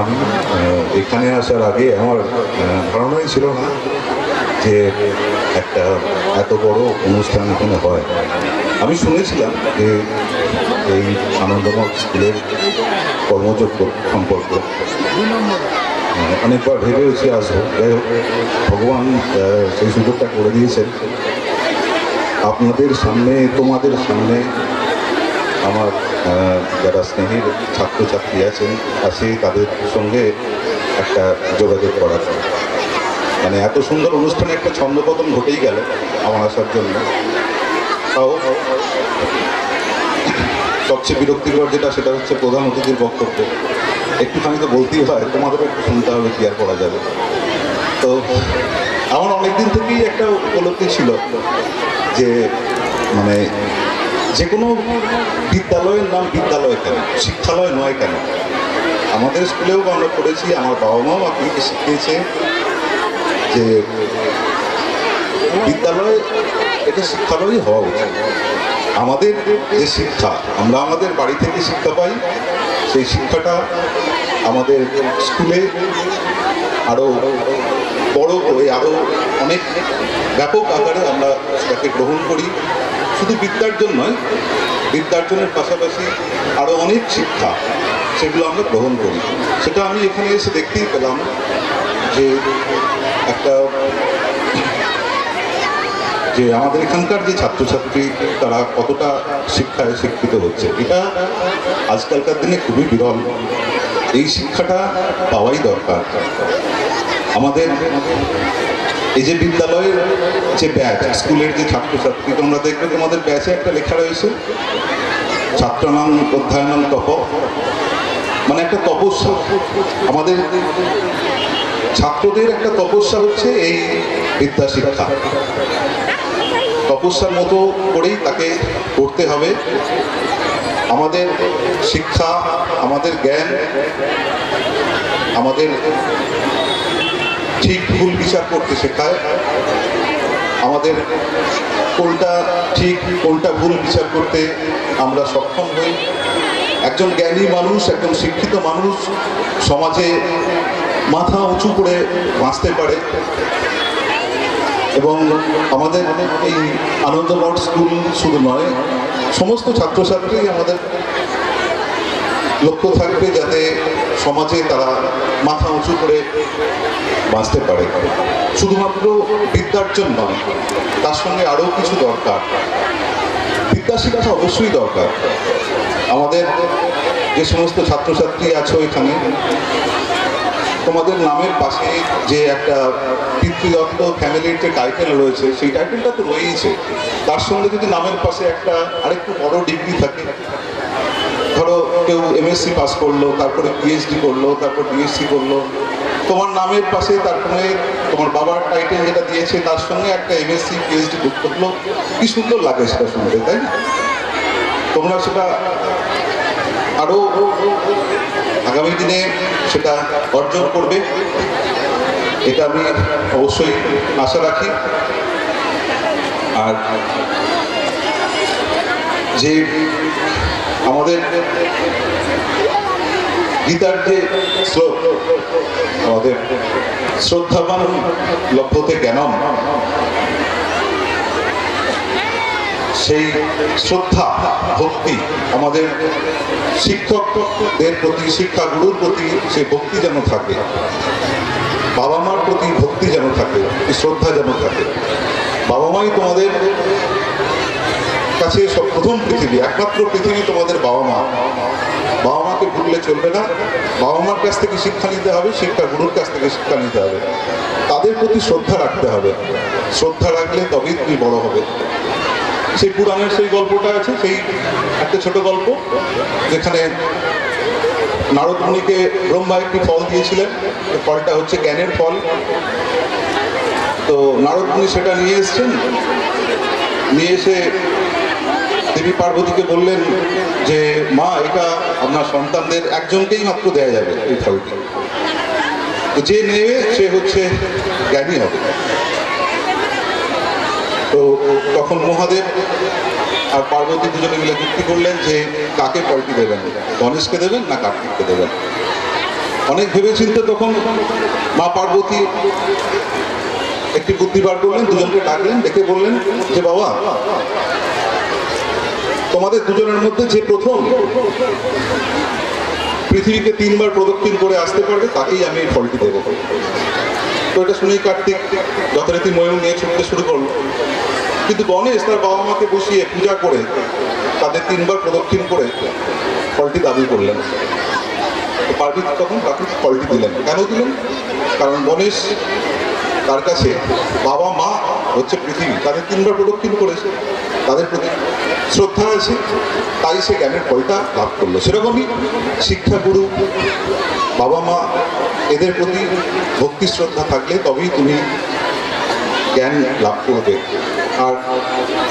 আমি এখানে আসার আগে আমার ধারণাই ছিল না যে একটা এত বড় অনুষ্ঠান এখানে হয়। আমি শুনেছিলাম যে এই আনন্দমঠ স্কুলের কর্মযোগ্য সম্পর্ক অনেকবার ভেবেছি আসবো। যাই হোক, ভগবান সেই সুযোগটা করে দিয়েছেন। আপনাদের সামনে, তোমাদের সামনে আমার যারা স্নেহের ছাত্রছাত্রী আছে তাদের সঙ্গে একটা যোগাযোগ করার, মানে এত সুন্দর অনুষ্ঠানে একটা ছন্দপতন ঘটেই গেল আমার আসার জন্য। তাও সবচেয়ে বিরক্তিকর যেটা, সেটা হচ্ছে প্রধান অতিথির বক্তব্য। একটুখানি তো বলতেই হয়, তোমাদেরও একটু শুনতে হবে, কি আর করা যাবে। তো আমার অনেকদিন থেকেই একটা উপলব্ধি ছিল যে মানে যে কোনো বিদ্যালয়ের নাম বিদ্যালয় কেন, শিক্ষালয় নয় কেন। আমাদের স্কুলেও আমরা পড়েছি, আমার বাবা মাও আপনাকে শিখিয়েছে যে বিদ্যালয় এটা শিক্ষালয়ই হওয়া উচিত। আমাদের যে শিক্ষা, আমরা আমাদের বাড়ি থেকে শিক্ষা পাই, সেই শিক্ষাটা আমাদের স্কুলে আরও বড় করে, আরও অনেক ব্যাপক আকারে আমরা সেটাকে গ্রহণ করি। শুধু বিদ্যার্জন নয়, বিদ্যার্জনের পাশাপাশি আরও অনেক শিক্ষা, সেগুলো আমরা গ্রহণ করি। সেটা আমি এখানে এসে দেখতেই পেলাম যে একটা যে আমাদের এখানকার যে ছাত্রছাত্রী তারা কতটা শিক্ষায় শিক্ষিত হচ্ছে, এটা আজকালকার দিনে খুবই বিরল। এই শিক্ষাটা পাওয়াই দরকার। আমাদের এই যে বিদ্যালয়ের যে ব্যাচ, স্কুলের যে ছাত্রছাত্রী, তোমরা দেখবে তোমাদের ব্যাচে একটা লেখা রয়েছে ছাত্রানাং অধ্যয়নাং তপ, মানে একটা তপস্যা। আমাদের ছাত্রদের একটা তপস্যা হচ্ছে এই বিদ্যা শিক্ষা। তপস্যার মতো করেই তাকে করতে হবে। আমাদের শিক্ষা, আমাদের জ্ঞান, আমাদের ঠিক ভুল বিচার করতে শেখায়, আমাদের কোনটা ঠিক কোনটা ভুল বিচার করতে আমরা সক্ষম হই। একজন জ্ঞানী মানুষ, একজন শিক্ষিত মানুষ সমাজে মাথা উঁচু করে বাঁচতে পারে। এবং আমাদের এই আনন্দমঠ স্কুল শুধু নয়, সমস্ত ছাত্রছাত্রী আমাদের লক্ষ্য থাকবে যাতে সমাজে তারা মাথা উঁচু করে বাঁচতে পারে। শুধুমাত্র বিদ্যার্জন নয়, তার সঙ্গে আরও কিছু দরকার। বিদ্যা শিক্ষা অবশ্যই দরকার। আমাদের যে সমস্ত ছাত্রছাত্রী আছো এখানে, তোমাদের নামের পাশে যে একটা পিতৃদত্ত ফ্যামিলির যে টাইটেল রয়েছে, সেই টাইটেলটা তো রয়েইছে। তার সঙ্গে যদি নামের পাশে একটা আরেকটু বড় ডিগ্রি থাকে, ধরো কেউ এমএসসি পাস করলো, তারপরে পিএইচডি করলো, তারপর বিএসসি করলো, তোমার নামের পাশে তারপরে তোমার বাবার টাইটেল যেটা দিয়েছে তার সঙ্গে একটা এমএসসি পিএইচডি যুক্ত করলো, কি সুন্দর লাগে সেটা শুনতে, তাই না? তোমরা সেটা আরও আগামী দিনে সেটা অর্জন করবে, এটা আমি অবশ্যই আশা রাখি। আর যে আমাদের গীতার যে শ্লোক, আমাদের শ্রদ্ধাবান লভ্যতে জ্ঞানম, সেই শ্রদ্ধা ভক্তি আমাদের শিক্ষকদের প্রতি, শিক্ষাগুরুর প্রতি সেই ভক্তি যেন থাকে, বাবা মার প্রতি ভক্তি যেন থাকে, শ্রদ্ধা যেন থাকে। বাবা মাই তোমাদের কাছে সব প্রথম পৃথিবী, একমাত্র পৃথিবী তোমাদের বাবা মা। বাবা মাকে ভুললে চলবে না। বাবা মার কাছ থেকে শিক্ষা নিতে হবে, শিক্ষা গুরুর কাছ থেকে শিক্ষা নিতে হবে, তাদের প্রতি শ্রদ্ধা রাখতে হবে। শ্রদ্ধা রাখলে তবেই তুমি বড় হবে। সেই পুরাণের সেই গল্পটা আছে, সেই একটা ছোট গল্প, যেখানে নারদ মুনিকে ব্রহ্মা একটি ফল দিয়েছিলেন। ফলটা হচ্ছে জ্ঞানের ফল। তো নারদ মুনি সেটা নিয়ে এসছেন, নিয়ে এসে দেবী পার্বতীকে বললেন যে মা, এটা আপনার সন্তানদের একজনকেই মাত্র দেয়া যাবে এই ফলটি, তো যে নেবে সে হচ্ছে জ্ঞানী হবে। তো তখন মহাদেব আর পার্বতী দুজনে মিলে যুক্তি করলেন যে কাকে ফলটি দেবেন, গণেশকে দেবেন না কার্তিককে দেবেন। অনেক ভেবেচিন্তে তখন মা পার্বতী একটি বুদ্ধি বার করলেন, দুজনকে ডাকলেন, ডেকে বললেন যে বাবা, তোমাদের দুজনের মধ্যে যে প্রথম পৃথিবীকে 3 বার প্রদক্ষিণ করে আসতে পারবে তাকেই আমি এই ফলটি দেবো। তো এটা শুনেই কার্তিক যথারীতি ময়ূর নিয়ে ছুটতে শুরু করলো, কিন্তু গণেশ তার বাবা মাকে বসিয়ে পূজা করে তাদের 3 বার প্রদক্ষিণ করে ফলটি দাবি করলেন। পার্বতী তখন তাকে ফলটি দিলেন। কেন দিলেন? কারণ গণেশ তার কাছে বাবা মা হচ্ছে পৃথিবী, তাদের 3 বার প্রদক্ষিণ করেছে, তাদের প্রতি শ্রদ্ধা আছে, তাই সে জ্ঞানের ফলটা লাভ করলো। সেরকমই শিক্ষাগুরু, বাবা মা, এদের প্রতি ভক্তি শ্রদ্ধা থাকলে তবেই তুমি জ্ঞান লাভ করবে। আর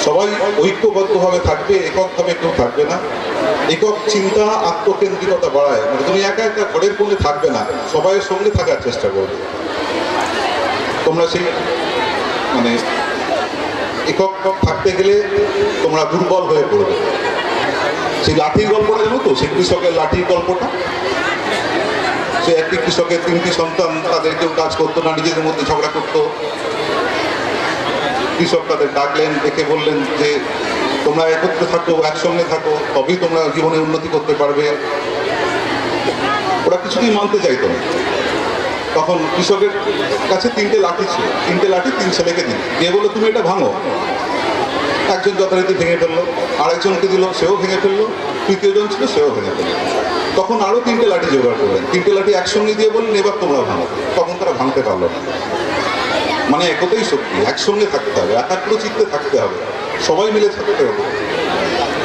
সবাই ঐক্যবদ্ধভাবে থাকবে, এককভাবে কেউ থাকবে না। একক চিন্তা আত্মকেন্দ্রিকতা বাড়ায়, মানে তুমি একা একা ঘরের কোণে থাকবে না, সবাইয়ের সঙ্গে থাকার চেষ্টা করবে। তোমরা সেই মানে একক থাকতে গেলে তোমরা দুর্বল হয়ে পড়বে। সেই লাঠির গল্পটা জানো তো, সেই কৃষকের লাঠির গল্পটা? সে একটি কৃষকের 3টি সন্তান, তাদের কেউ কাজ করতো না, নিজেদের মধ্যে ঝগড়া করতো। কৃষক তাদের ডাকলেন, ডেকে বললেন যে তোমরা একত্রে থাকো, একসঙ্গে থাকো, তবেই তোমরা জীবনে উন্নতি করতে পারবে। ওরা কিছুতেই মানতে চাইতো না। তখন কৃষকের কাছে 3টে লাঠি ছিল, 3টে লাঠি 3 ছেলেকে দিল, দিয়ে বললো তুমি এটা ভাঙো। একজন যথারীতি ভেঙে ফেললো, আরেকজনকে দিল, সেও ভেঙে ফেললো, তৃতীয়জন ছিল, সেও ভেঙে ফেললো। তখন আরও 3টে লাঠি জোগাড় করলেন, 3টে লাঠি একসঙ্গে দিয়ে বললেন এবার তোমরা ভাঙো। তখন তারা ভাঙতে পারলো না। মানে একতাই শক্তি, একসঙ্গে থাকতে হবে, একাগ্র চিত্তে থাকতে হবে, সবাই মিলে থাকতে হবে।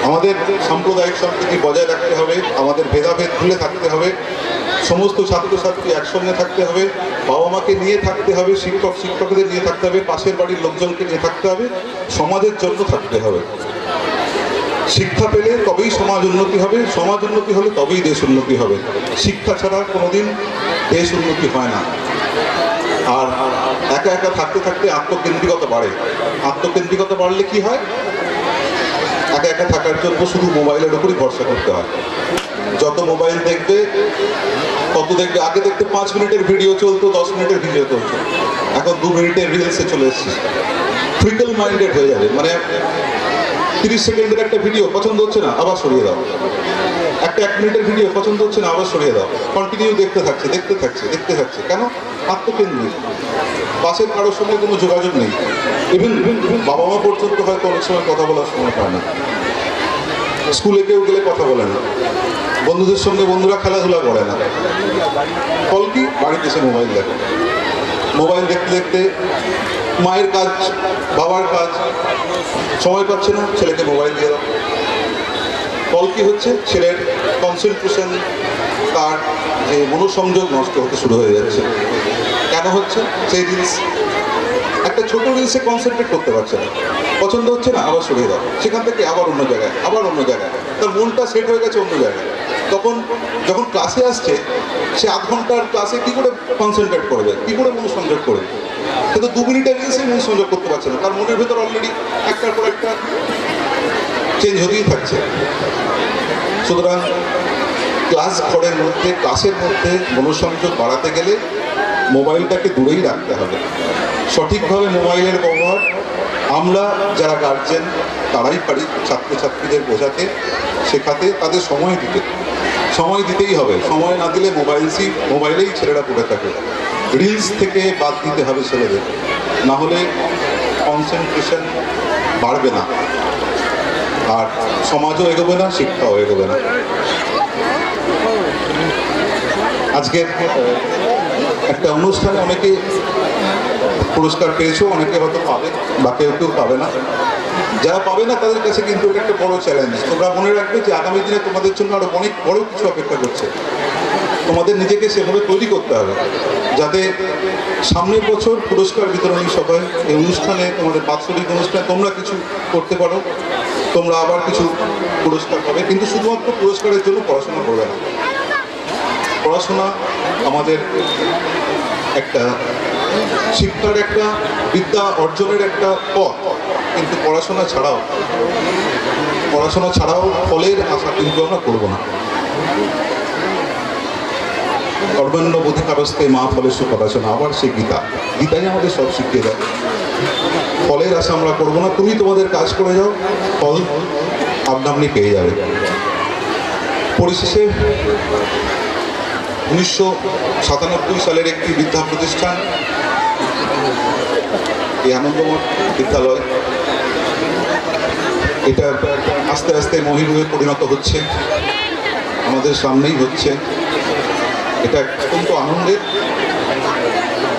আমাদের সাম্প্রদায়িক সম্প্রীতি বজায় রাখতে হবে, আমাদের ভেদাভেদ ভুলে থাকতে হবে, সমস্ত ছাত্রছাত্রী একসঙ্গে থাকতে হবে, বাবা মাকে নিয়ে থাকতে হবে, শিক্ষক শিক্ষকদের নিয়ে থাকতে হবে, পাশের বাড়ির লোকজনকে নিয়ে থাকতে হবে, সমাজের জন্য থাকতে হবে। শিক্ষা পেলে তবেই সমাজ উন্নতি হবে, সমাজ উন্নতি হলে তবেই দেশ উন্নতি হবে। শিক্ষা ছাড়া কোনোদিন দেশ উন্নতি হয় না। আর একা একা থাকতে থাকতে আত্মকেন্দ্রিকতা বাড়ে। আত্মকেন্দ্রিকতা বাড়লে কি হয়? একা একা থাকার জন্য শুধু মোবাইলের উপরই ভরসা করতে হয়। যত মোবাইল দেখবে তত দেখবে, আগে দেখতে 5 মিনিটের ভিডিও চলতো, 10 মিনিটের ভিডিও চলতো, এখন 2 মিনিটের রিলসে চলে এসছে। ফ্রিকল মাইন্ডেড হয়ে যাবে, মানে 30 সেকেন্ডের একটা ভিডিও পছন্দ হচ্ছে না, আবার সরিয়ে দাও। একটা 1 মিনিটের ভিডিও পছন্দ হচ্ছে না, আবার সরিয়ে দাও। কন্টিনিউ দেখতে থাকছে, দেখতে থাকছে, দেখতে থাকছে। কেন? আত্মকেন্দ্রিক। পাশের কারোর সঙ্গে কোনো যোগাযোগ নেই। ইভেন বাবা মা পর্যন্ত হয়তো অনেক সময় কথা বলার সময় পায় না। স্কুলে কেউ গেলে কথা বলে না, বন্ধুদের সঙ্গে বন্ধুরা খেলাধুলা করে না। ফল কি? বাড়িতে এসে মোবাইল দেখে। মোবাইল দেখতে দেখতে মায়ের কাজ, বাবার কাজ সময় পাচ্ছে না, ছেলেকে মোবাইল দিয়ে দাও। ফল কি হচ্ছে? ছেলের কনসেন্ট্রেশন, তার যে মনোসংযোগ নষ্ট হতে শুরু হয়ে যাচ্ছে। কেন হচ্ছে? সেই রিলস, একটা ছোট রিলসে কনসেন্ট্রেট করতে পারছে না, পছন্দ হচ্ছে না, আবার সরিয়ে দাও। সেখান থেকে আবার অন্য জায়গায়, আবার অন্য জায়গায়, তার মনটা সেট হয়ে গেছে অন্য জায়গায়। তখন যখন ক্লাসে আসছে, সে 1/2 ঘন্টার ক্লাসে কী করে কনসেন্ট্রেট করবে, কী করে মনোসংযোগ করবে? কিন্তু 2 মিনিটের রিলসে মনোসংযোগ করতে পারছে না, তার মনের ভেতর অলরেডি একটার পর একটা চেঞ্জ হতেই থাকছে। সুতরাং ক্লাস ঘরের মধ্যে, ক্লাসের মধ্যে মনোসংযোগ বাড়াতে গেলে মোবাইলটাকে দূরেই রাখতে হবে। সঠিকভাবে মোবাইলের ব্যবহার আমরা যারা গার্জেন তারাই পারি ছাত্রছাত্রীদের বোঝাতে, শেখাতে, তাদের সময় দিতে। সময় দিতেই হবে, সময় না দিলে মোবাইলেই ছেলেরা পড়ে থাকে। রিলস থেকে বাদ দিতে হবে ছেলেদের, না হলে কনসেন্ট্রেশন বাড়বে না, আর সমাজও এগোবে না, শিক্ষাও এগোবে না। আজকের একটা অনুষ্ঠানে অনেকে পুরস্কার পেয়েছো, অনেকে হয়তো পাবে বা কেউ পাবে না। যারা পাবে না তাদের কাছে কিন্তু এটা একটা বড় চ্যালেঞ্জ। তোমরা মনে রাখবে যে আগামী দিনে তোমাদের জন্য আরো অনেক বড় কিছু অপেক্ষা করছে। তোমাদের নিজেকে সেভাবে তৈরি করতে হবে যাতে সামনের বছর পুরস্কার বিতরণী সভায়, এই অনুষ্ঠানে, তোমাদের বাৎসরিক অনুষ্ঠানে তোমরা কিছু করতে পারো, তোমরা আবার কিছু পুরস্কার পাবে। কিন্তু শুধুমাত্র পুরস্কারের জন্য পড়াশোনা করবে না। পড়াশোনা আমাদের একটা শিক্ষার, একটা বিদ্যা অর্জনের একটা পথ, কিন্তু পড়াশোনা ছাড়াও ফলের আশা কিন্তু আমরা করবো না। কর্মণ্য অধিকারস্তে মা ফলের সুপদাসন, আবার সেই গীতাই আমাদের সব শিখিয়ে দেয়। ফলের আশা আমরা করবো না, তুমি তোমাদের কাজ করে যাও, ফল আপনি পেয়ে যাবে। পরিশেষে 1997 সালের একটি বিদ্যা প্রতিষ্ঠান, এই আনন্দমঠ বিদ্যালয়, এটা আস্তে আস্তে মহিরুহে পরিণত হচ্ছে, আমাদের সামনেই হচ্ছে। এটা অত্যন্ত আনন্দের,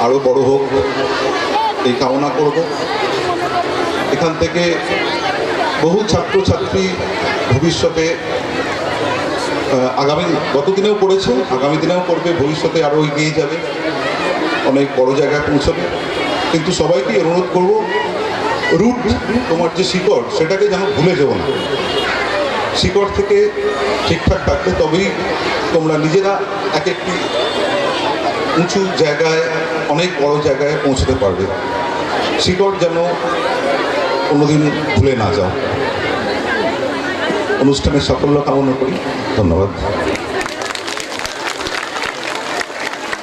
আরও বড় হোক এই কামনা করব। এখান থেকে বহু ছাত্রছাত্রী ভবিষ্যতে গত দিনেও পড়েছে, আগামী দিনেও পড়বে, ভবিষ্যতে আরও এগিয়ে যাবে, অনেক বড় জায়গায় পৌঁছবে। কিন্তু সবাইকে অনুরোধ করব, রুট তোমার যে শিকড়, সেটাকে যেন ভুলে যেও না। শিকড় থেকে ঠিকঠাক থাকলে তবেই তোমরা নিজেরা এক একটি উঁচু জায়গায়, অনেক বড় জায়গায় পৌঁছতে পারবে। শিকড় যেন কোনোদিন ভুলে না যাও। অনুষ্ঠানের সাফল্য কামনা করি। ধন্যবাদ।